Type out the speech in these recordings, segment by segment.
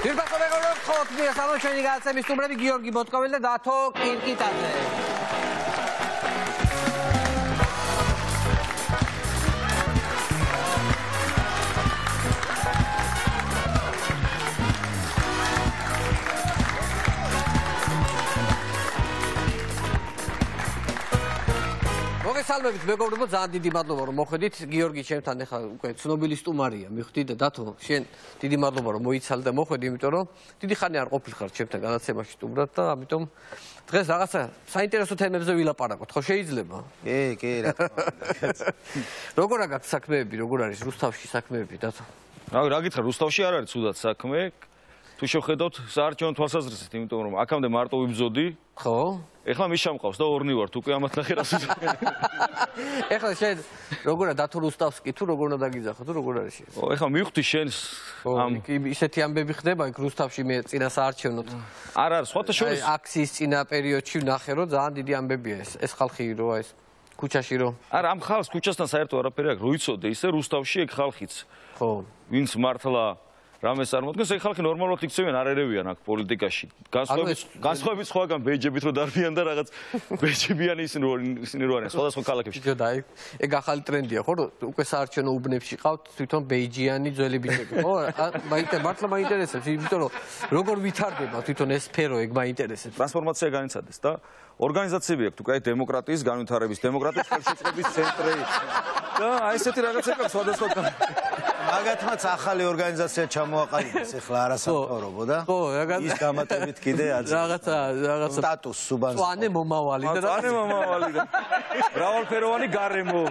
Dirbato megorov khot miasalo cheni gatsemi stubrebi Georgi Botkoveli da Dato Kirkitadze. Salvებით მეგობრებო ძალიან დიდი მადლობა რომ მოხვედით გიორგი ჩემთან ახლა უკვე ცნობილი სტუმარია მივხვდი და დათო შენ დიდი მადლობა რომ მოიცალ და მოხვედი იმიტომ რომ დიდი ხანი არ ყოფილიყარ ჩემთან განაცემაში სტუმრად და ამიტომ დღეს რაღაცა საინტერესო თემებზე ვილაპარაკოთ ხო შეიძლება კი რა თქმა უნდა როგორ აგაქვს საქმეები როგორ არის რუსთავში საქმეები დათო რა გითხრა რუსთავში არ არის ცუდად საქმე თუ შევხედავთ საარჩევნო თვალსაზრისით იმიტომ რომ აქამდე მარტო ვიბზოდი ხო ეხლა მის შემყავს და ორნი ვართ უკვე ამათ ნახე რას ეხლა შენ როგორა დათო რუსტავსკი თუ როგორ უნდა დაგიძახო თუ როგორ არის ეს ეხლა მივხვდი შენს ამ ისეთი ამბები ხდება იქ რუსთავში მე წინა საარჩევნოთ არ არის სხვათა შორის აქციის წინა პერიოდში ვნახე რომ ძალიან დიდი ამბებია ეს ხალხი რო ეს ქუჩაში რო არა ამ ხალხს ქუჩასთან საერთო არაფერი აქვს რო იცოდე ისე რუსთავში ეგ ხალხიც ხო ვინც მართლა რამეს არ მოდგენს ეგ ხალხი ნორმალურად იქცევიან არ ერევიან აქ პოლიტიკაში განსხვავებით სხვაგან ბეჯებით რო დარბიან და რაღაც ბეჯებიანი ისინი რო არიან სხვადასხვა ქალაქებში და ეგ ახალი ტრენდია ხო რომ უკვე საარჩევნო უბნებში ყავთ თვითონ ბეჯიანი ძველი ბიჭები ხო მართლა მაინტერესებს იმიტომ რომ როგორ ვითარდება თვითონ ეს სფერო ეგ მაინტერესებს ტრანსფორმაცია განიცადეს და ორგანიზაციები აქვს უკვე დემოკრატიის განვითარების დემოკრატიის ხელშეწყობის ცენტრი და აი ესეთი რაღაცები აქვს სხვადასხვა მაგათმაც ახალი ორგანიზაცია ჩამოაყალიბეს ახლა არასამთავრობო და ის გამატებით კიდე რაღაცა სტატუს სუბანს წვანე მომავალი და მრავალფეროვანი გარემო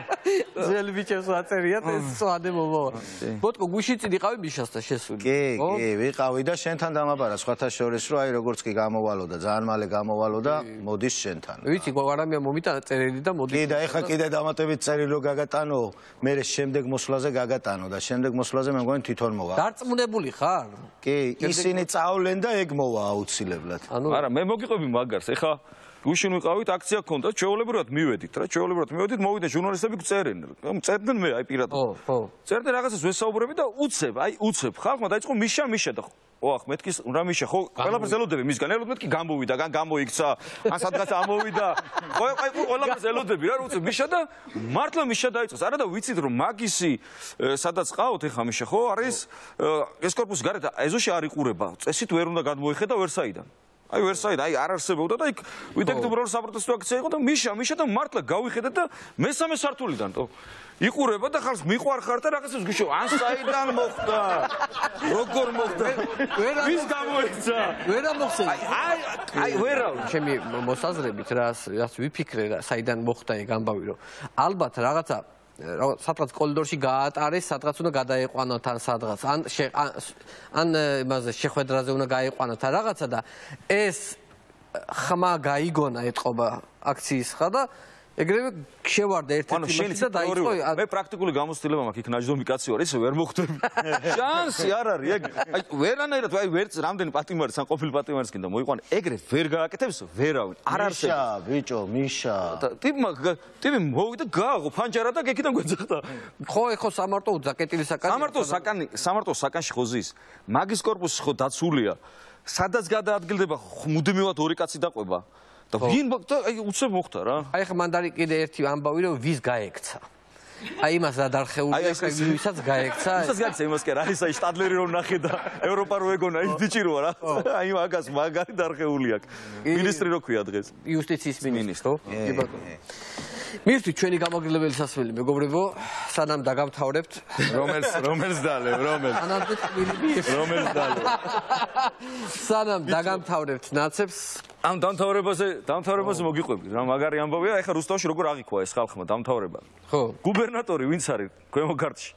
ძველი ბიჭებს ვაწერიათ ეს წვანე მომავალი ბოტკო გუშინ წინ იყავი მიშასთან შესული კი ვიყავი და შენთან დამაბარა სხვათა შორის რომ აი როგორც კი გამოვალო და ძალიან მალე გამოვალო და მოდის შენთან ვიცი გვარამია მომიტანა წერილი და მოდის კი და ეხლა კიდე დამატებით წერილი რომ გაგატანო მე შემდეგ მოსვლაზე გაგატანო და შემდეგ მოსვლაზე მე მგონი თვითონ მოვა. დარწმუნებული ხარ? კი, ისინი წავლენ და ეგ მოვა აუცილებლად. არა, მე მოგიყვები მაგარს. ეხლა გუშინ ვიყავით აქცია გქონდა, ჩვეულებრივად მივედით რა, ჩვეულებრივად მივედით, მოვიდნენ ჟურნალისტები წერენ. წერდნენ მე აი პირადად. ხო. წერდნენ რაღაცას ვესაუბრები და უცებ ხალხმა დაიწყო მიშა და ოახ მეთქი რა მიშა ხო ყველაფერს ელოდები მისგან ელოდები გამოვიდა გან გამოიქცა ან სადღაც ამოვიდა ხო აი ყველაფერს ელოდები რა უცებ მიშა და მართლა მიშა დაიწყოს არა და ვიცით რომ მაგისი სადაც ყავთ ეხა მიშა ხო არის ეს корпуსი გარეთ ეზოში არ იყურება წესით ვერ უნდა გადმოიხედა ვერსაიდან აი ვერსაიდან აი არ არსებობდა და იქ ვიდექით უბრალოდ საპროტესტო აქცია იყო და მიშა და მართლა გავიხედეთ და მესამე სართულიდან თო იყურება და ხალხს მიყვარხარ და რაღაცას გიშო ან საიდან მოხდა როგორ მოხდა ვის გამოიქცა ვერა მოხსენე აი ვერა ჩემი მოსაზრებით რაც ვიფიქრე საიდან მოხდა ეგ ამბავი რომ ალბათ რაღაცა სადღაც კორიდორში გაატარეს სადღაც უნდა გადაეყვანოთ ან სადღაც ან იმაზე შეხვედრაზე უნდა გაეყვანოთ ან რაღაცა და ეს ხმა გაიგონა ეთყობა აქციის ხა და ეგრევე შევარდა ერთ-ერთი მასში და დაიწყო მე პრაქტიკული გამოცდილება მაქვს იქ ნაჯდომი კაცი ვარ ისე ვერ მოხვდები შანსი არ არის ეგ აი ვერანაირად აი ვერც რამდენი პატიმარის ან ყოფილი პატიმარის კიდე მოიყვანე ეგრე ვერ გააკეთებს ვერავინ არ არსებობს მიშა ბიჭო მიშა ტიპი მოვიდა გააღო ფანჯარა და გეკიდან გვეძახდა ხო ეხო სამარტო ზაკეტილი საკანი სამარტო საკანში ხოზის მაგის корпуსი ხო დაცულია სადაც გადაადგილდება მუდმივად ორი კაცი დაყვება და ვინ აი უცებ მოხდა რა აი ხა მანდარი კიდე ერთი ამბავი რომ ვის გაექცა აი იმას რა დარხეული ახლა ვისაც გაექცა ვისაც გაექცა იმას კი არა ის აი შტადლერი რომ ნახე და ევროპა რო ეგონა ის ბიჭირო რა აი მაგას მაგარი დარხეული აქვს მინისტრი რო ქვია დღეს იუსტიციის მინისტრო კი ბატონო მივხვდი ჩვენი გამაგრებელი სასმელი მეგობრებო სანამ დაგამთავრებთ რომელს დალევ რომელს დალევ სანამ დაგამთავრებთ ნაცებს ამ დამთავრებაზე მოგიყვები რა მაგარი ამბავია ეხლა რუსთავში როგორ აღიქვა ეს ხალხმა დამთავრება ხო გუბერნატორი ვინც არის ქვემო ქართლში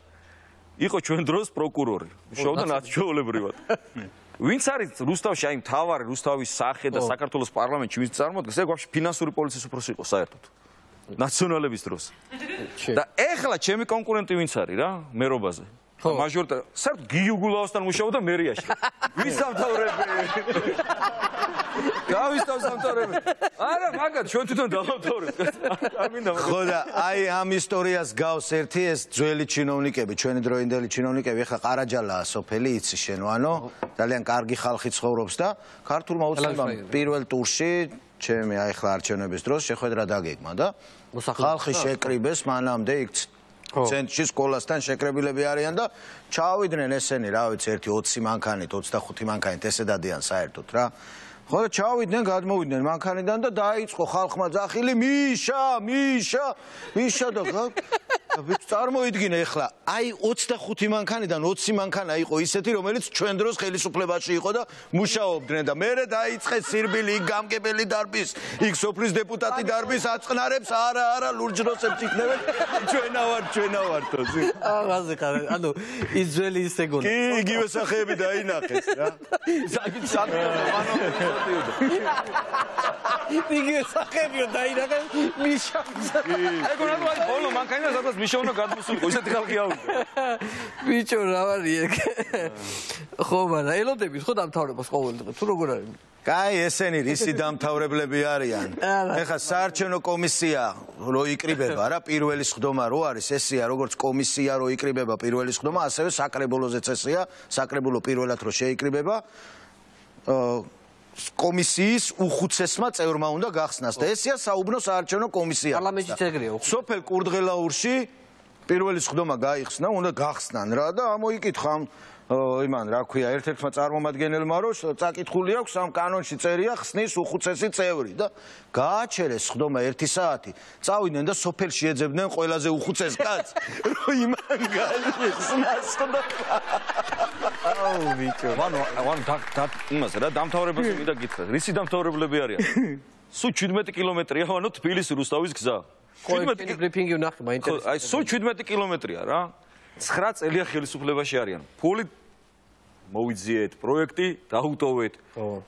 იყო ჩვენ დროს პროკურორი მუშაობდა ნაციონალებრივად ვინც არის რუსთავში აი მთავარი რუსთავის სახე და საქართველოს პარლამენტში ვინც წარმოადგენს ეგ ვაფშე ფინანსური პოლიციის უფროსი იყო საერთოდ ნაციონალების დროს და ეხლა ჩემი კონკურენტი ვინც არის რა მერობაზე მაჟორიტარ საერთოდ გიგი უგულაოსთან მუშაობდა მერიაში ვის დამთავრები გავისწავს დამთავრებელს. არა, მაგათ ჩვენ თვითონ დავამთავრებთ. არ მინდა. ხო და აი ამ ისტორიას გავს ერთი ეს ძველი ჩინოვნიკები, ჩვენი დროინდელი ჩინოვნიკები, ეხლა ყარაჯალაა სოფელი, იცი შენ, ანუ ძალიან კარგი ხალხი ცხოვრობს და ქართულმა უცნებამ პირველ ტურში ჩემი აი ახლა არჩევნების დროს შეხვედრა დაგეგმა და ხალხი შეკრიბეს მანამდე იქ ცენტრში სკოლასთან შეკრებილები არიან და ჩავიდნენ ესენი, რა ვიცი, ერთი 20 მანქანით, 25 მანქანით ესე დადიან საერთოდ რა. ხო და ჩავიდნენ, გადმოვიდნენ მანქანიდან და დაიწყო ხალხმა ძახილი მიშა და წარმოიდგინე ახლა აი 25 მანქანიდან 20 მანქანა იყო ისეთი რომელიც ჩვენ დროს ხელისუფლებაში იყო და მუშაობდნენ და მერე დაიწყეს სირბილი იქ გამგებელი დარბის იქ სოფლის დეპუტატი დარბის აწყნარებს არა ლურჯროსებს იქნებენ ჩვენა ვართო აღაზე ხარ ანუ ის ძველი ისე გონა კი იგივე სახეები დაინახეს რა საკით სამანო იგივე სახეებიო დაინახეს მიშა ეგ რა ბოლო მანქანა სადაც მიშა უნდა გადმოსულიყო ისეთი ხალხი ავიდა ბიჭო რა ვარი ეგ ხო მაგრამ ელოდებით ხო დამთავრებას ყოველ დღე თუ როგორ არის კაი ესენი რისი დამთავრებლები არიან ეხლა საარჩევნო კომისია რო იკრიბება რა პირველი სხდომა რო არის ესეა როგორც კომისია რო იკრიბება პირველი სხდომა ასევე საკრებულოზეც ესეა საკრებულო პირველად რო შეიკრიბება კომისიის უხუცესმა წევრმა უნდა გახსნას და ესეა საუბნო საარჩევნო კომისია პარლამენტშიც ეგრეა სოფელ კურდღელაურში პირველი სხდომა გაიხსნა უნდა გახსნან რა და ამოიკითხა იმან რა ქვია ერთ-ერთმა წარმომადგენელმა რომ წაკითხული აქვს ამ კანონში წერია ხსნის უხუცესი წევრი და გააჩერეს სხდომა 1 საათი წავიდნენ და სოფელში ეძებდნენ ყველაზე უხუცეს კაცს რომ იმან გაიხსნას და აუ ბიჭო ვანო იმას რა დამთავრებას მინდა გითხრათ რისი დამთავრებლები არიან სულ 17 კილომეტრია ვანო თბილისი რუსთავის გზა 17 ბრიფინგი ვნახე მაინტერესებს აი სულ 17 კილომეტრია რა 9 წელია ხელისუფლებაში არიან ფული მოვიძიეთ პროექტი დაუტოვეთ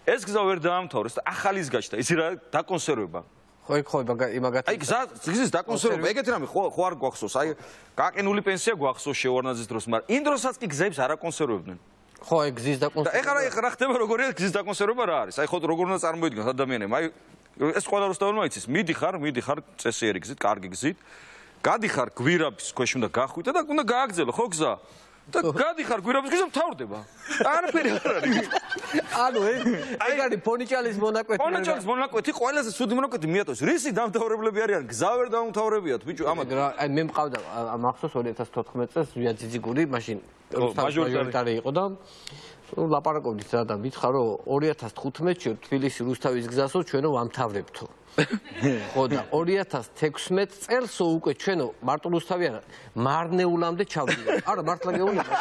ეს გზა ვერ დაამთავრეს და ახალის გაჩნდა ისი რა დაკონსერვება ხო იმაგათ აი გზის დაკონსერვება ეგეთი რამე ხო არ გვახსოვს აი გაყინული პენსია გვახსოვს შეوارნაძის დროს მაგრამ იმ დროსაც კი გზებს არ აკონსერვებდნენ ხო ეგ გზის დაკონსერვება ეხლა რა ხდება როგორია გზის დაკონსერვება რა არის აი ხო როგორ უნდა წარმოიდგინოთ ადამიანები აი ეს ყველა რუსთაველმა იცის მიდიხარ წესიერი გზით კარგი გზით გადიხარ გვირაბის ქვეშ უნდა გახვიდე და უნდა გააგზელო ხო გზა და გადიხარ გვირაბის გზა მთავრდება არაფერი არ არის ანუ ეგ არის ფონიჭალის მონაკვეთი ყველაზე ცუდი მონაკვეთი მიატოვეს რისი დამთავრებლები არიან გზა ვერ დამთავრებიათ ბიჭო ამათ აი მე მყავდა მახსოვს 2014 წელს ზვია ძიძიგური მაშინ მაჟორიტარი იყო და ლაპარაკობდით რა და მითხრა რომ 2015-ში თბილისი რუსთავის გზასო ჩვენო ვამთავრებთო ხო და 2016 წელსო უკვე ჩვენო მარტო რუსთავი არა მარნეულამდე ჩავდივარ არა მართლა გეუბნება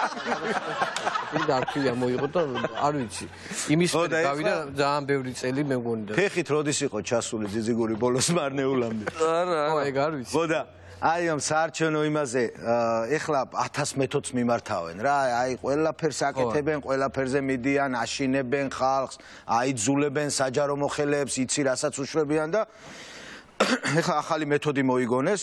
და არქივი მოიღო და არ ვიცი იმის გავიდა ძალიან ბევრი წელი მე მგონი და ფეხით როდის იყო ჩასული ძიძიგური ბოლოს მარნეულამდე არა ხო ეგ არ ვიცი ხო და აი ამ საარჩევნო იმაზე ეხლა 1000 მეთოდს მიმართავენ რა აი ყველაფერს აკეთებენ ყველაფერზე მიდიან აშინებენ ხალხს აიძულებენ საჯარო მოხელეებს იცი რასაც უშვებიან და ეხლა ახალი მეთოდი მოიგონეს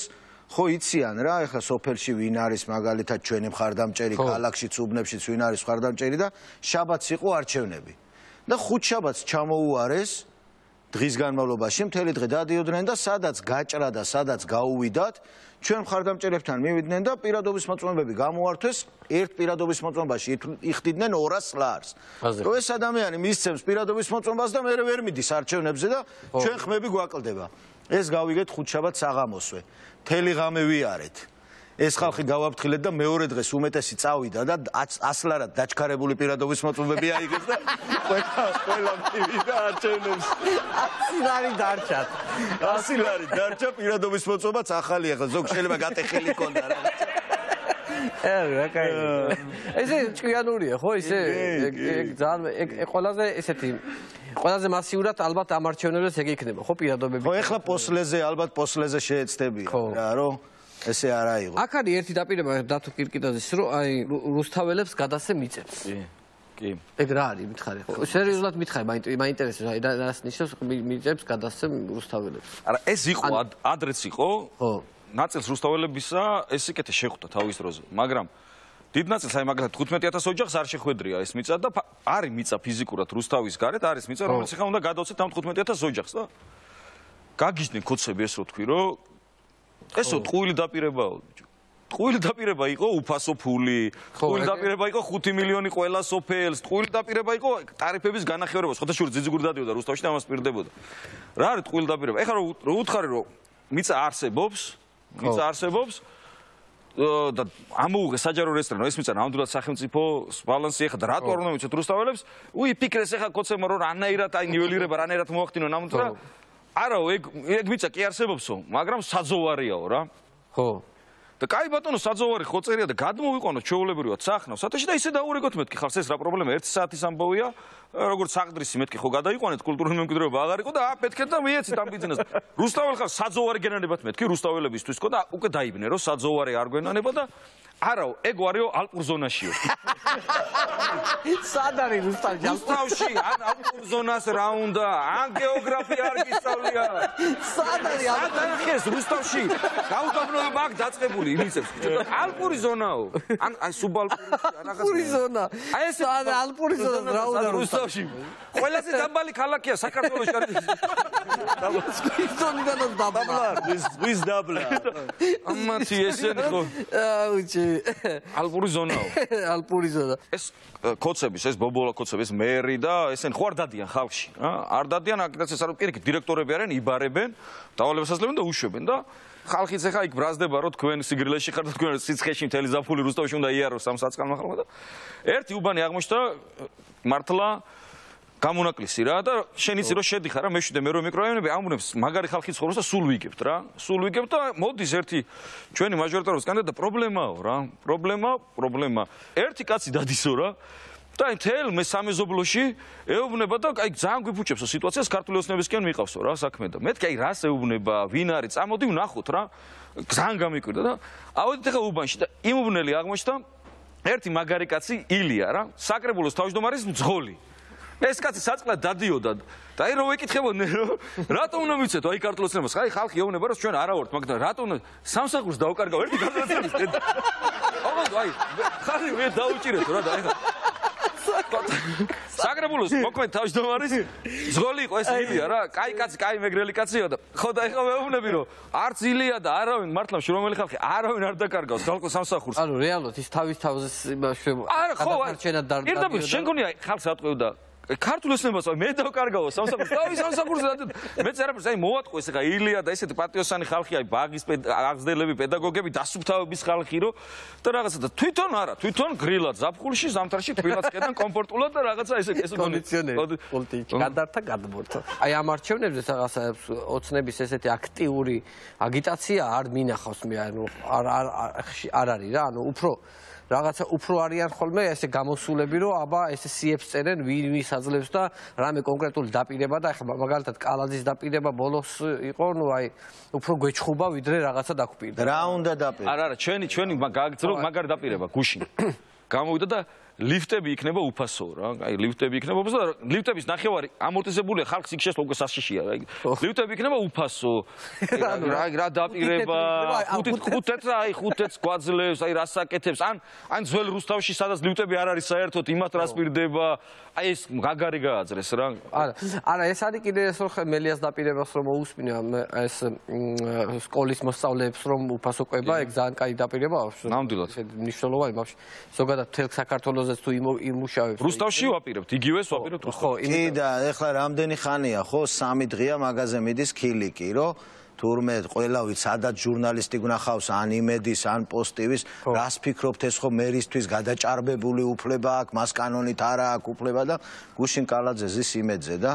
ხო იციან რა ეხლა სოფელში ვინ არის მაგალითად ჩვენი მხარდამჭერი ქალაქშიც უბნებშიც ვინ არის მხარდამჭერი და შაბათს იყო არჩევნები და ხუთშაბათს ჩამოუარეს დღის განმავლობაში მთელი დღე დადიოდნენ და სადაც გაჭრა და სადაც გაუვიდათ ჩვენ მხარდამჭერებთან მივიდნენ და პირადობის მოწმობები გამოართვეს ერთ პირადობის მოწმობაში იხდიდნენ 200 ლარს რომ ეს ადამიანი მისცემს პირადობის მოწმობას და მე ვერ მიდის არჩევნებზე და ჩვენ ხმები გვაკლდება ეს გავიგეთ ხუთშაბათს საღამოსვე მთელი ღამე ვიარეთ ეს ხალხი გავაფრთხილეთ და მეორე დღეს უმეტესი წავიდა და 100 ლარად დაჩქარებული პირადობის მოწმობები აიღეს და ყველა მივიდა არჩევნებს 100 ლარი დარჩათ 100 ლარი დარჩა პირადობის მოწმობაც ახალი ახლა ზოგ შეიძლება გატეხილი ქონდა რა რა კაი ესე ჭკვიანურია ხო ისე ეგ ძალიან ეგ ყველაზე ესეთი ყველაზე მასიურად ალბათ ამ არჩევნებს ეგ იქნება ხო პირადობები ხო ეხლა პოსლეზე ალბათ პოსლეზე შეეცდებიან რა რომ ესე არა იყო აქ არის ერთი დაპირება დათო კირკიტაძის რომ აი რუსთაველებს გადასცე მიწებს კი ეგ რა არის მითხარი ხო სერიოზულად მითხარი მაინტერესებს აი რას ნიშნავს მიწებს გადასცე რუსთაველებს არა ეს იყო ადრეც იყო ხო ნაწილს რუსთაველებისა ეს იკეთე შეხვდა თავის დროზე მაგრამ დიდ ნაწილს აი მაგალითად 15000 ოჯახს არ შეხვედრია ეს მიწა და არის მიწა ფიზიკურად რუსთავის გარეთ არის მიწა რომელიც ხა უნდა გადავცეთ ამ 15000 ოჯახს და გაგიჟდნენ ქოცები ეს რო თქვი რომ ესო ტყუილი დაპირებაო ტყუილი დაპირება იყო უფასო ფული ტყუილი დაპირება იყო 5 მილიონი ყველა სოფელს ტყუილი დაპირება იყო ტარიფების განახევრება შეხოთაშური ძიძიგური დადიოდა რუსთავში და ამას პირდებოდა რა არის ტყუილი დაპირება ეხლა რო უთხარი რომ მიწა არსებობს და ამოუღე საჯარო რესტორანი ეს მიწა ნამდვილად სახელმწიფო ბალანსი ეხა და რატო არ უნდა მიცოთ რუსთაველებს უიფიქრეს ეხა კოცებმა რომ რანაირად აი ნიველირება რანაირად მოახდინონ ნამდვილად არაო ეგ მიწა კი არსებობსო მაგრამ საძოვარიაო რა ხო და კაი ბატონო საძოვარი ხო წერია და გადმოვიყვანოთ ჩვეულებრივად სახნავს სათაში და ისე დაურეგოთ მეთქი ხალხს ეს რა პრობლემა 1 საათის ამბავია როგორც საყდრისი მეთქი ხო გადაიყვანეთ კულტურული მემკვიდრეობა აღარ იყო და აფეთქეთ და მიეცით ამ ბიზნესს რუსთაველ ხალხს საძოვარი გენანებათ მეთქი რუსთაველებისთვის ხო და უკვე დაიბნე რომ საძოვარი არ გვენანება და არაო ეგ ვარიო ალპურ ზონაშიო სად არის რუსთავში ან ალპურ ზონას რა უნდა ან გეოგრაფია არ გისწავლია სად არის ეს რუსთავში გაუგაბროება აქ დაწყებული იმიცებს ალპური ზონაო ან აი სუბალპური ალპური ზონა აი ეს ალპური ზონა რა უნდა რუსთავში ყველაზე დაბალი ქალაქია საქართველოში არის ზონიდანაც დაბლა ვის დაბლა ამათი ესენი ხო აუჩი ალპური ზონაო ალპური ზონა ეს კოცების ეს ბობოლა კოცების მერი და ესენ ხო არ დადიან ხალხში რა არ დადიან აკიდაც ეს არ პირიქით დირექტორები არიან იბარებენ დავალებას აძლევენ და უშვებენ და ხალხიც ახლა იქ ბრაზდება რომ თქვენ სიგრილეში ხართ თქვენ სიცხეში მთელი ზაფხული რუსთავში უნდა იაროს ამ საწკალმა ხალხმა და ერთი უბანი აღმოჩნდა მართლა გამონაკლისი რა და შენ იცი რომ შედიხარ რა მეშვიდე მერვე მიკრორაიონები ამბობს მაგარი ხალხი ცხოვრობს და სულ ვიგებთ რა სულ ვიგებთ და მოდის ერთი ჩვენი მაჟორიტარობის კანდიდატი და პრობლემაო რა პრობლემა ერთი კაცი დადისო რა და აი თელ მე სამეზობლოში ეუბნება და აი ძალიან გვიფუჭებსო სიტუაციას ქართული ოცნებისკენ მიყავსო რა საქმე და მეთქი აი რას ეუბნება ვინ არის წამოდი ვნახოთ რა ძალიან გამიკვირდა და ავედით ახლა უბანში და იმ უბნელი აღმოჩნდა ერთი მაგარი კაცი ილია რა საკრებულოს თავმჯდომარის მძღოლი ეს კაცი საწყლად დადიოდა და აი რო ვეკითხებოდნენ რომ რატომ უნდა მიცეთო აი ქართულ ოცნებას აი ხალხი ეუბნება რომ ჩვენ არა ვართ მაგრამ რატომ სამსახურს დავკარგავ ერთი ქართულ ოცნების ოღონდ აი ხარი მე დაუჭირეთო რა და ეხლა საკრებულოს მოქმედ თავმჯდომარის ზღოლი იყო ეს ილია რა კაი კაცი კაი მეგრელი კაცია და ხო და ეხლა მეუბნები რომ არც ილია და არავინ მართლა შრომელი ხალხი არავინ არ დაკარგავს ხალხო სამსახურს ანუ რეალურად ის თავის არა ხო პირდაპირ შენ გონია ხალხს ატყვევდა ქართულ ოცნებას მე დავკარგავო სამსახურს თავის სამსახურს მე წერაფერს აი მოვატყვეს ახლა ილია და ესეთი პატიოსანი ხალხი აი ბაღის აღზრდელები პედაგოგები დასუფთავების ხალხი რო და რაღაცა და თვითონ არა თვითონ გრილად ზაფხულში ზამთარში თბილად ხედან კომფორტულად და რაღაცა ესე კონდიციონერი პოლიტიკი გადართა გადმორთო აი ამ არჩევნებზე რაღაცა ოცნების ესეთი აქტიური აგიტაცია არ მინახავს მე ანუ არ არის რა ანუ რაღაცა უფრო არიან ხოლმე ესე გამოსულები რომ აბა ესე სიებს წერენ ვინ ვის აძლევს და რამე კონკრეტული დაპირება და ახლა მაგალითად კალაძის დაპირება ბოლოს იყო ნუ აი უფრო გვეჩხუბა ვიდრე რაღაცა დაგვპირდა რა უნდა დაპირება არა ჩვენი გაგძრო მაგარი დაპირება გუშინ გამოვიდა და ლიფტები იქნება უფასო რა აი ლიფტები იქნება უფასო და ლიფტების ნახევარი ამორტიზებულია ხალხს იქ შესვლა უკვე სასშიშია აი ლიფტები იქნება უფასო რა დაპირება ხუთეთს გვაძლევს აი რას აკეთებს ან ძველ რუსთავში სადაც ლიფტები არ არის საერთოდ იმათ რას პირდება აი ეს გაგარი გააძრეს რა არა ეს არის კიდე ეს ხო მელიას დაპირებას რომ მოусმინა ეს სკოლის მოსწავლეებს რომ უფასო ყვება ეგ ძალიან კაი დაპირება აქვს ნამდვილად მნიშვნელოვანი ბავშვი ზოგადად თელ საქართველოს თუ იმუშავებს რუსთავში ვაპირებთ იგივეს ვაპირებთ ხო კი და ეხლა რამდენი ხანია ხო 3 დღეა მაგაზე მიდის ქილიკი რომ თურმე ყველავით სადაც ჟურნალისტი გნახავს ან იმედის ან პოსტივის რას ფიქრობთ ეს ხო მერისთვის გადაჭარბებული უფლება აქვს მას კანონით არა აქვს უფლება და გუშინ კალაძე ზის იმედზე და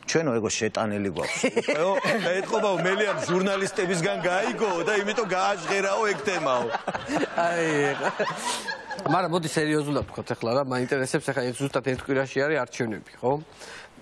ჩვენო ეგო შეტანილი გვაქვს მე ეთყობაო მელიამ ჟურნალისტებისგან გაიგო და იმიტომ გააჟღერაო ეგ თემაო აი მაგრამ მოდი სერიოზულად ვთქვათ ახლა რა მაინტერესებს ახლა ეს ზუსტად ერთ კვირაში არის არჩევნები ხო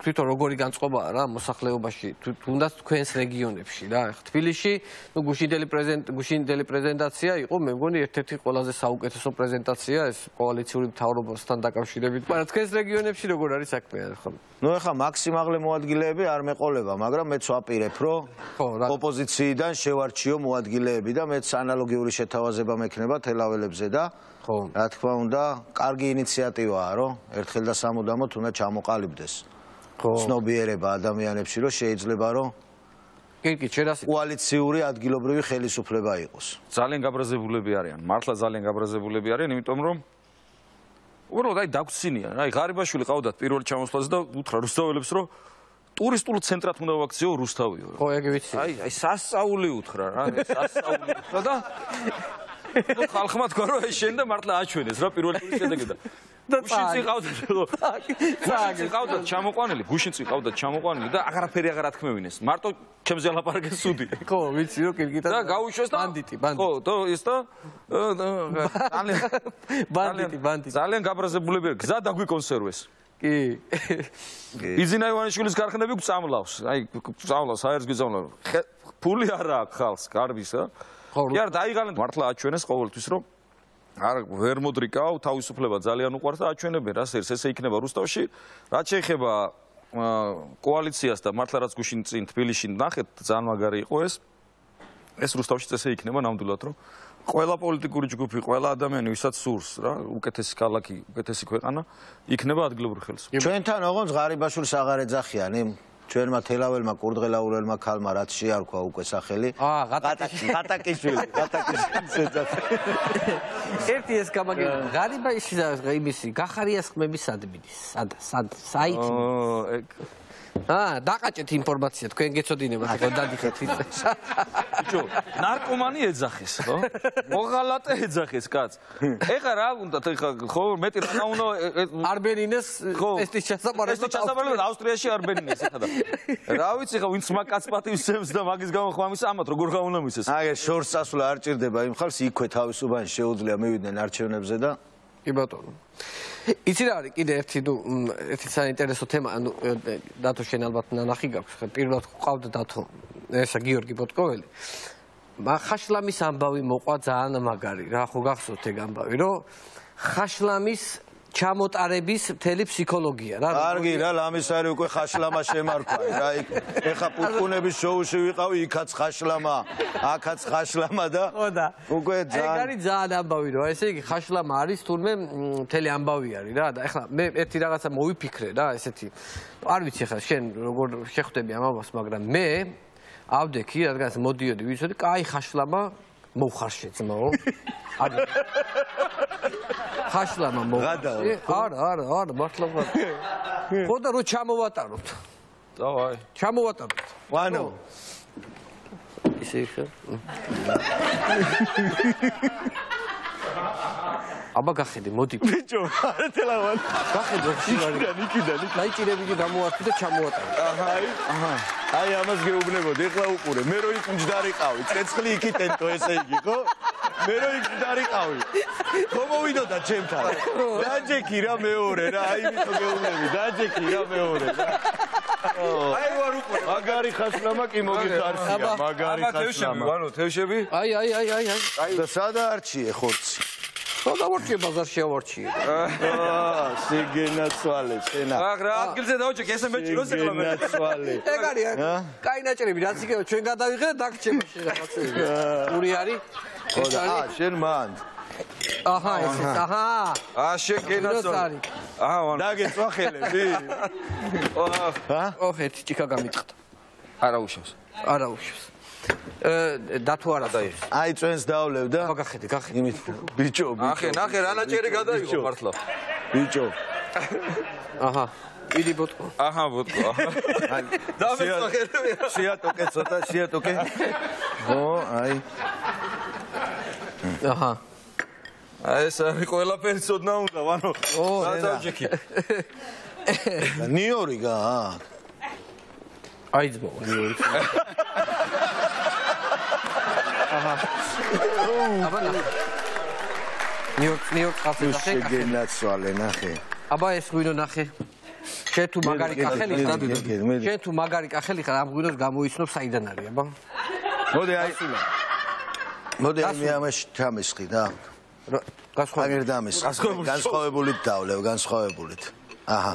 თვითონ როგორი განწყობაა რა მოსახლეობაში, თუნდაც თქვენს რეგიონებში რა. ეხლა თბილისში, გუშინდელი პრეზენტაცია იყო, მე მგონი ერთ-ერთი ყველაზე საუკეთესო პრეზენტაცია ეს კოალიციური მთავრობასთან დაკავშირებით. მაგრამ თქვენს რეგიონებში როგორ არის საქმე ახლა? ნუ ეხლა მაქსიმალე მოადგილეები არ მეყოლება, მაგრამ მეც ვაპირებ, რომ ოპოზიციიდან შევარჩიო მოადგილეები და მეც ანალოგიური შეთავაზება მექნება თელაველებზე და რა თქმა უნდა, კარგი ინიციატივაა, რომ ერთხელ და სამუდამოდ უნდა ჩამოყალიბდეს. ცნობიერება ადამიანებში, რომ შეიძლება რომ კოალიციური ადგილობრივი ხელისუფლება იყოს. ძალიან გაბრაზებულები არიან, მართლა ძალიან გაბრაზებულები არიან, იმიტომ რომ უბრალოდ აი დაგვრცინიან, აი ღარიბაშვილი ყავდათ პირველ ჩამოსვლაზე და უთხრა რუსთაველებს, რომ ტურისტულ ცენტრად უნდა ვაქციო რუსთავიო. ხო, ეგ ვიცი. აი სასწაული უთხრა რა, სასწაული უთხრა და ხალხმა თქვა რომ აი შენ და მართლა აჩვენეს რა პირველი ტურის შედეგი და გუშინწი ყავდათ ჩამოყვანილი, გუშინწი ყავდათ ჩამოყვანილი და აღარაფერი აღარ ათქმევინეს. მარტო ჩემზე ლაპარაკეს სუდი. ხო, ვიცი რომ კირგიტა და გაუშვეს და ბანდიტი. ხო, და ის და ბანდიტი. ძალიან გაბრაზებულები არის. გზა დაგვიკონსერვეს. კი. იზინა ივანიშვილის გარხნები გვწამლავს. აი, გვწამლავს, აერს გვიწამლავს. ფული არა აქვს ხალხს, გარბისა. კი არა, დაიღალენ მართლა აჩვენეს ყოველთვის რომ არ ვერ მოდრიკავ, თავისუფლება ძალიან უყვარს და აჩვენებენ რას ერთ ესე იქნება რუსთავში. რაც შეეხება კოალიციას და მართლა რაც გუშინ წინ თბილისში ნახეთ, ძალიან მაგარი იყო ეს. ეს რუსთავშიც ესე იქნება ნამდვილად რომ ყველა პოლიტიკური ჯგუფი, ყველა ადამიანი, ვისაც სურს რა, უკეთესი ქალაქი, უკეთესი ქვეყანა, იქნება ადგილობრივი ხელისუფლება. ჩვენთან ოღონდ ღარიბაშვილს აღარ ეძახიანი. ჩვენმა თელაველმა კურდღელაურელმა ქალმა რაც შეარქვა უკვე სახელი. ღატაკიშვილი. ერთი ეს გამაგი ღარიბაში იმისი გახარიას ხმების ადმინის. საით. დაყაჭეთ ინფორმაცია, თქვენ გეცოდინებათ, ხო დადიხეთ ის. ბიჭო, ნარკომანი ეძახეს, ხო? მოღალატე ეძახეს კაც. ეხა რა უნდა, ეხა ხო მეტი რა უნდა არბენინეს ტესტის ჩასაბარებლად ავსტრიაში არბენინეს ეხა და. რა ვიცი ხა ვინც მაგ კაცპატივს და მაგის გამო ხმამის ამათ როგორ გაუნამისეს. აი შორს წასვლა არ ჭირდება იმ ხალხს იქვე თავისუფლად შეუძლია მივიდნენ არჩევნებზე და კი ბატონო. იცი რა არის კიდე ერთი საინტერესო თემა, ანუ დათო შენ ალბათ ნანახი გაქვს, პირველად ყავდა დათო ესა გიორგი ბოტკოველი. ხაშლამის ამბავი მოყვა ძალიან მაგარი, რა ხო გახსოვთ ეგ ამბავი, რომ ხაშლამის ჩამოტარების მთელი ფსიქოლოგია რა. კარგი რა, ლამის არის უკვე ხაშლამა შემარქვა რა, ეხა პუტკუნების შოუში ვიყავი, იქაც ხაშლამა, აქაც ხაშლამა და უკვე ეგ არის ძალიან ამბავი რა, ესე იგი ხაშლამა არის თურმე მთელი ამბავი არის რა და ეხლა მე ერთი რაღაცა მოვიფიქრე რა, ესეთი არ ვიცი ეხლა შენ როგორ შეხვდები ამ ამბავს, მაგრამ მე ავდექი რადგან მოდიოდი ვიცოდი, კაი ხაშლამა მოვხარშე ძმაო. ხაშლამა მოვხარშე. არა, მართლა. ხო და რო ჩამოვატაროთ. დავაი. ჩამოვატაროთ. ვანო. ისე ხა. აბა გახედე, მოდი. ბიჭო, არა თელავან. გახედე, იქიდან. ნაიჭირები გამოვართი და ჩამოვატარე. აჰა. აი ამას გეუბნებოდი, ეხლა უყურე. მე რო იქ მჯდარი ყავი, ცეცხლი იქითენტო ესე იგი, ხო? მე რო იქ მჯდარი ყავი. ხო მოვიდოდა ჩემთან. დაჯექი რა მეორე რა, აი მითო გეუბნები, დაჯექი რა მეორე. აი ვარ უყურე. მაგარი ხაშლამა კი მოგიხარშია, მაგარი ხაშლამა. ვანო, თევშები? აი. და სადა არჩიე ხორცი? ხო დავარჩიე ბაზარში ავარჩიე. სიგენაცვალე, შენა. რა ადგილზე დავჭეკე, ესე მეჭიროს ეხლა მე. სიგენაცვალე. ეგ არის, კაი ნაჭრები, რაც იქნება ჩვენ გადავიღეთ, დაგჭება რაღაცები. პური არის? ხო და შენ მან. აჰა, ესეც, აჰა. შენ გენაცვალე. აჰა, ვანო. დაგეწვა ხელები? ოხ, ერთი ჭიქა გამიწყდა. არა უშავს. არა უშავს. დათო არა დაიხ. აი წვენს დავლევ და გახედე. იმით ბიჭო. ნახე რა ნაჭერი გადაიღო მართლა. ბიჭო. აჰა. იდი ბოტკო. აჰა ბოტკო. აი დავეწვა ხელები. შეატოკე ცოტა, შეატოკე. ხო, აი. აჰა. აი ეს არის ყველაფერი ცოდნა უნდა, ვანო. დავჭეკი. ნიორი გა. აი ძმო, ნიორი. აჰა. აბა ნიორ ყავს ნახე. შეგენაცვალე ნახე. აბა ეს გვინო ნახე. შენ თუ მაგარი კახელი ხარ, შენ თუ მაგარი კახელი ხარ, ამ ღვინოს გამოიცნობ საიდან არის, აბა? მოდი მე ამაში თამისხი და განსხვავებულით დავლევ, განსხვავებულით. აჰა.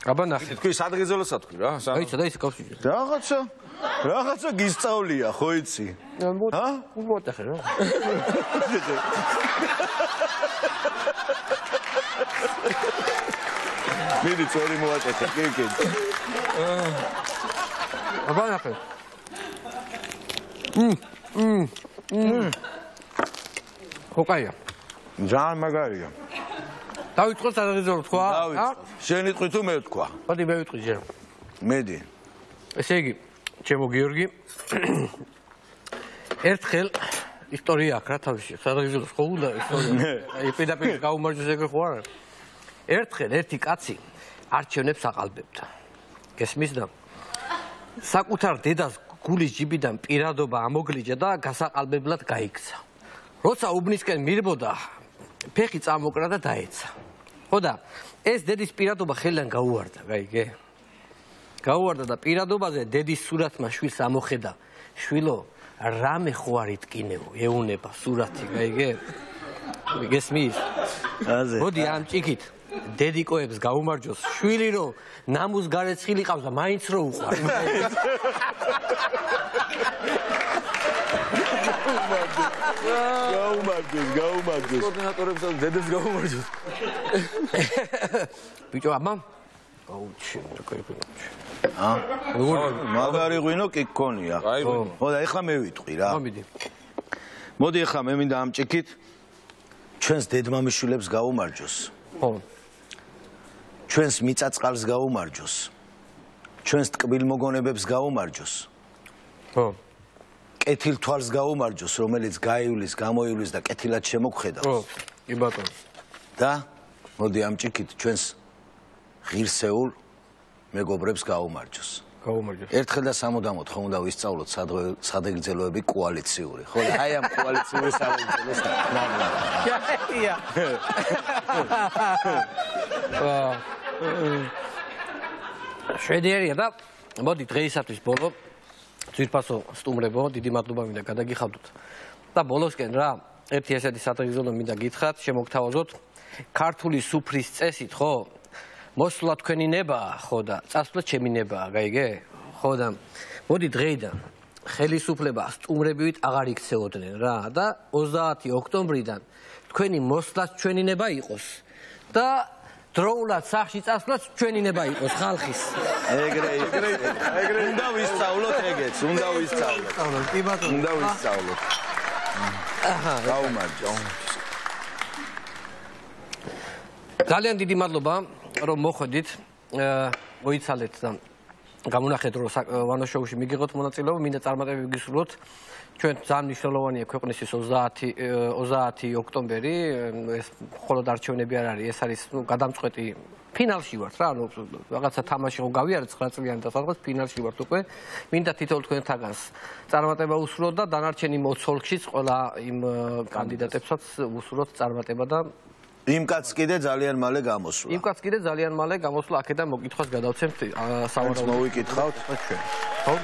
აბა ნახე. თქვი სადღეძელოსაც თქვი რა? დაიცა კავშირი. რაღაცა გისწავლია, ხო იცი? ჰა? მოტახე რა. მიდი წორი მოაწესე, კი. აბა ნახე. ხოკაია. ძალიან მაგარია. დავიწყო სადღეძელო თქვა? შენი თქვი თუ მე ვთქვა? მოდი მე ვიტყვი ჯერ. მედი. ესე იგი, ჩემო გიორგი, ერთხელ ისტორია აქვს რა თავისი, სადღეძელოს ხო უნდა ისტორია. აი პირდაპირ გაუმარჯოს ეგრე ხო არა? ერთხელ ერთი კაცი არჩევნებს აყალბებდა. გესმის და საკუთარ დედას გულის ჯიბიდან პირადობა ამოგლიჯა და გასაყალბებლად გაიქცა. როცა უბნისკენ მირბოდა, ფეხი წამოკრა და დაეცა. ხო და ეს დედის პირადობა ხელიდან გაუვარდა, გაიგე? გაუვარდა და პირადობაზე დედის სურათმა შვილს ამოხედა. შვილო, რამე ხო არ იტკინეო, ეუნება სურათი, გაიგე? გესმის? მოდი ამ ჭიქით დედიკოებს გაუმარჯოს, შვილი რო ნამუს გარეცხილი ყავს და მაინც რო უყვარ. გაუმარჯოს. კოორდინატორებს დედებს გაუმარჯოს. ბიჭო, აბა. აუჩი, რა კაი. მაგარი ღვინო კი გქონია. ხო და ეხლა მე ვიტყვი რა. მოდი ეხლა მე მინდა ამ ჭიქით ჩვენს დედმამიშვილებს გაუმარჯოს. ხო. ჩვენს მიწაწყალს გაუმარჯოს. ჩვენს ტკბილმოგონებებს გაუმარჯოს. ხო. კეთილ თვალს გაუმარჯოს, რომელიც გაივლის, გამოივლის და კეთილად შემოგხედავს. ხო, კი ბატონო. და მოდი ამ ჭიქით ჩვენს ღირსეულ მეგობრებს გაუმარჯოს. გაუმარჯოს. ერთხელ და სამუდამოდ ხომ უნდა ვისწავლოთ სადღეძელოები კოალიციური, ხო? აი ამ კოალიციური სადღეძელოს იაია. შვედიერია და მოდი დღეისათვის ბოლო ძვირფასო სტუმრებო, დიდი მადლობა მინდა გადაგიხავდოთ. და ბოლოსკენ რა, ერთი ესეთი სადღეძელო მინდა გითხრათ, შემოგთავაზოთ ქართული სუფრის წესით, ხო? მოსვლა თქვენი ნებაა, ხო და წასვლა ჩემი ნებაა, გაიგე? ხო და მოდი დღეიდან ხელისუფლება სტუმრებივით აღარ იქცეოდნენ რა და 30 ოქტომბრიდან თქვენი მოსვლაც ჩვენი ნება იყოს და დროულად სახში წასვლაც ჩვენი ნება იყოს ხალხის. ეგრე. უნდა ვისწავლოთ ეგეც, უნდა ვისწავლოთ. კი ბატონო. უნდა ვისწავლოთ. აჰა, გაუმარჯოს. ძალიან დიდი მადლობა რომ მოხვედით, მოიცალეთ და გამონახეთ რომ ვანო შოუში მიგიღოთ მონაწილეობა, მინდა წარმატებები გისურვოთ. ჩვენ ძალიან მნიშვნელოვანია ქვეყნისთვის 30 ოქტომბერი, ეს მხოლოდ არჩევნები არ არის, ეს არის გადამწყვეტი ფინალში ვართ რა, ანუ რაღაცა თამაში ხო გავიარეთ 9 წლიანი და სადღაც ფინალში ვართ უკვე. მინდა თითოეულ თქვენთაგანს წარმატება უსურვოთ და დანარჩენი მოცოლქშიც ყველა იმ კანდიდატებსაც უსურვოთ წარმატება და იმ კაც კიდე ძალიან მალე გამოსვლა. აქედან მოკითხვას გადავცემთ სავარაუდოდ. მოვიკითხავთ. ჩვენ. ხო?